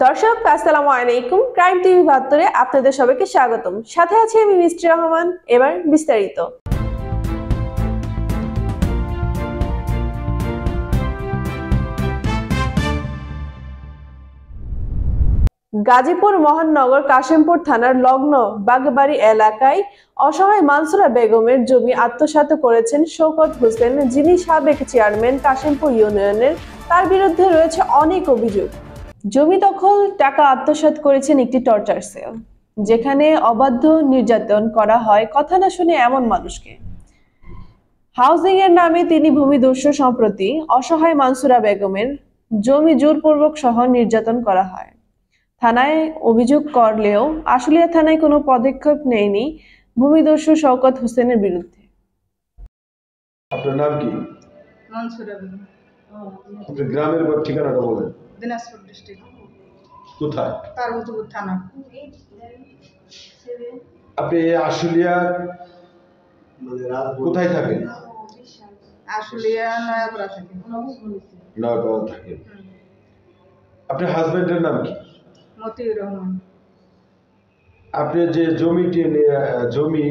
দর্শক আসসালামু আলাইকুম, ক্রাইম টিভি ৭২-এ আপনাদের সবাইকে স্বাগতম। সাথে আছি আমি মিষ্টি রহমান। এবার বিস্তারিত। গাজীপুর মহানগর কাশিমপুর থানার লগ্ন বাগবাড়ি এলাকায় অসহায় মানসুরা বেগমের জমি আত্মসাৎ করেছেন শওকত হোসেন, যিনি সাবেক চেয়ারম্যান কাশিমপুর ইউনিয়নের। তার বিরুদ্ধে রয়েছে অনেক অভিযোগ। জমি দখল, টাকা আত্মসাৎ করেছেন একটি টর্চার সেল, যেখানে অবাধ্য নির্যাতন করা হয় কথা না শুনে এমন মানুষকে। হাউজিং এর নামে তিনি ভূমিদস্যু। সম্প্রতি অসহায় মানসুরা বেগমের জমি জোরপূর্বক সহ নির্যাতন করা হয়। থানায় অভিযোগ করলেও আশুলিয়া থানায় কোনো পদক্ষেপ নেয়নি ভূমিদস্যু শওকত হোসেনের বিরুদ্ধে। আপনার নাম কি? মানসুরা বেগম। আপনার গ্রামের ঠিকানাটা বলেন। দিনাজপুর ডিস্ট্রিক্ট। কোথায়? পার্বতীপুর থানা। আপনি আশুলিয়া কোথায় থাকেন? আশুলিয়া নয়াপাড়া থেকে। নয়াপাড়া থাকেন। আপনার হাজবেন্ডের নাম কি? মতিউর রহমান। আপনি যে জমি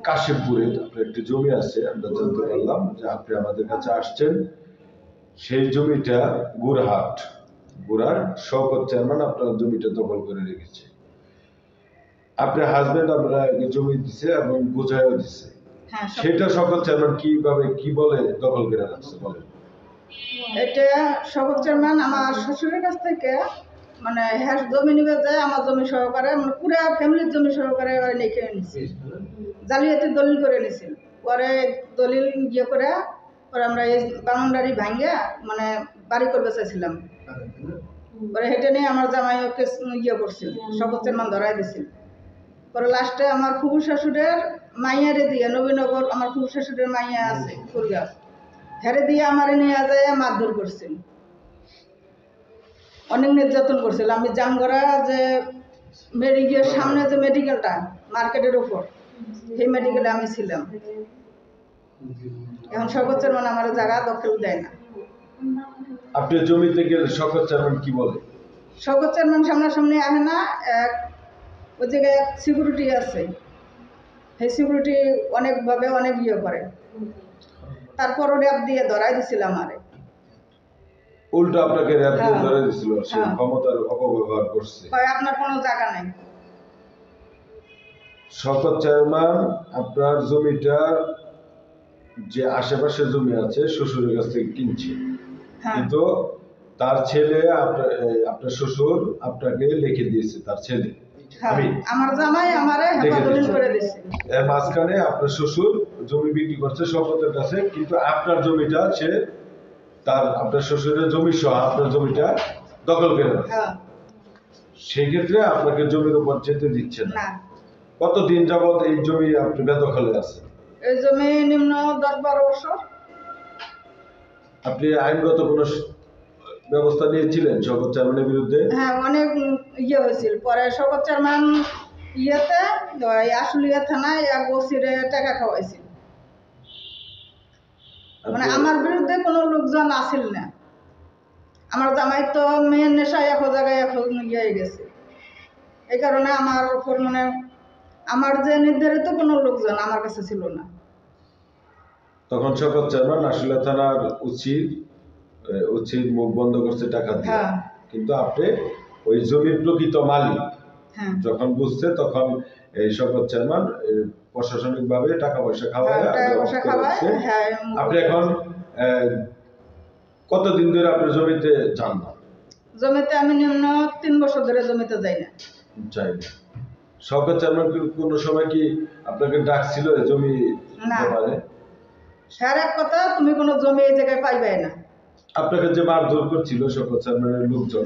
কাশিমপুরে আপনার একটি জমি আছে, আমরা জানতে পারলাম যে আপনি আমাদের কাছে আসছেন। সেই জমিটা গুড়ার শওকত চেয়ারম্যান আপনার জমিটা দখল করে রেখেছে। আপনার হাজবেন্ড আমরা জমি দিছে এবং বুঝাইও দিছে। সেটা শওকত চেয়ারম্যান কি বলে দখল করে রাখছে বলেন। এটা শওকত চেয়ারম্যান আমার শ্বশুরের কাছ থেকে হ্যাঁ জমি নিবে যায়, আমার জমি সহকারে পুরো ফ্যামিলির জমি সহকারে লিখে নিছে, জালিয়াতি দলিল করে নিছিল। পরে দলিল করে পরে আমরা এই বাউন্ডারি ভাঙ্গে বাড়ি করবে চাইছিলাম। পরে হেঁটে নিয়ে আমার জামাই ওকে করছিল, শওকত চেয়ারম্যান ধরাই দিছিল। পরে লাস্টে আমার ফুফু শাশুড়ের মাইয়ারে দিয়ে, নবীনগর আমার ফুফু শাশুড়ের মাইয়া আছে ফুলগাছ, হেরে দিয়ে আমার নিয়ে যায় মারধর করছিল, অনেক নির্যাতন করছিল। আমি জামগড়া যে মেডিকেলের সামনে যে মেডিকেলটা মার্কেটের উপর, সেই মেডিকেলে আমি ছিলাম। এখন শওকত চেয়ারম্যান আমার জায়গা দখল দেয় না। আপনি জমিতে গেলে শওকত চেয়ারম্যান কি বলে? শওকত চেয়ারম্যান সামনাসামনি আসে না। ওই জায়গায় সিকিউরিটি আছে, সেই সিকিউরিটি অনেকভাবে অনেক করে। তারপর র্যাব দিয়ে ধরাই দিছিল আমারে। উল্টো আপনাকে র্যাব দিয়ে ধরে দিছিল, সে ক্ষমতার অপব্যবহার করছে। আপনার কোনো জায়গা নাই। শওকত চেয়ারম্যান আপনার জমিটা যে আশেপাশে জমি আছে শ্বশুরের কাছ থেকে কিনছে, কিন্তু তার ছেলে আপনার শ্বশুর আপনাকে লিখে দিয়েছে। তার ছেলে আমার জামাই আমারে হেফাজত করে দিয়েছে। এর মাঝখানে আপনার শ্বশুর জমি বিক্রি করছে শওকতের কাছে, কিন্তু আপনার জমিটা সে আপনার শ্বশুরের জমি সহ আপনার জমিটা দখল করে রাখছে। সেই ক্ষেত্রে আপনাকে জমির উপর যেতে দিচ্ছে না। কতদিন যাবত এই জমি আপনি বেদখলে আছে? এই জমি নিম্ন 10-12 বছর। আপনি আইনগত কোনো ব্যবস্থা নিয়েছিলেন শওকত চেয়ারম্যানের বিরুদ্ধে? হ্যাঁ, অনেক হয়েছিল। পরে শওকত চেয়ারম্যান আশুলিয়া থানায় এক ওসিরে টাকা খাওয়াইছিল। আমার বিরুদ্ধে কোনো লোকজন আসিল না। আমার জামাই তো মেয়ের নেশায় এক জায়গায় হয়ে গেছে। এই কারণে আমার উপর আমার যে নির্ধারিত কোনো লোকজন আমার কাছে ছিল না। তখন শওকত চেয়ারম্যান আশুলিয়া থানার উচিত মুখ বন্ধ করছে টাকা দিয়ে। কিন্তু আপনি ওই জমির প্রকৃত মালিক যখন বুঝছে, তখন এই শওকত চেয়ারম্যান প্রশাসনিক ভাবে টাকা পয়সা খাওয়ায়। আপনি এখন কতদিন ধরে আপনার জমিতে যান না? জমিতে আমি নিম্ন 3 বছর ধরে জমিতে যাই না। শওকত চেয়ারম্যান কোনো সময় কি আপনাকে ডাকছিল জমি ব্যাপারে? স্যার এক কথা, তুমি কোনো জমি এই জায়গায় পাইবে না। আপনাকে যে মারধর করছিল শওকত চেয়ারম্যানের লোকজন,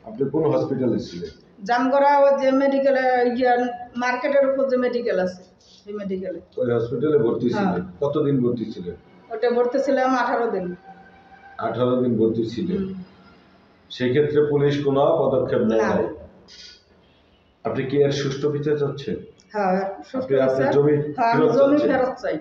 আপনি কোন হসপিটালে ছিলেন? জামগড়া ওই যে মেডিকেলে, মার্কেটের উপর যে মেডিকেল আছে, সেই মেডিকেলে। ওই হসপিটালে ভর্তি ছিলেন? কতদিন ভর্তি ছিলেন? ওটা ভর্তি ছিলাম 18 দিন। 18 দিন ভর্তি ছিলেন। সেই ক্ষেত্রে পুলিশ কোনো পদক্ষেপ নেয় নাই। আপনি কি এর সুষ্ঠু বিচার চাচ্ছেন? হ্যাঁ, আপনি আপনার জমি ফেরত চাই।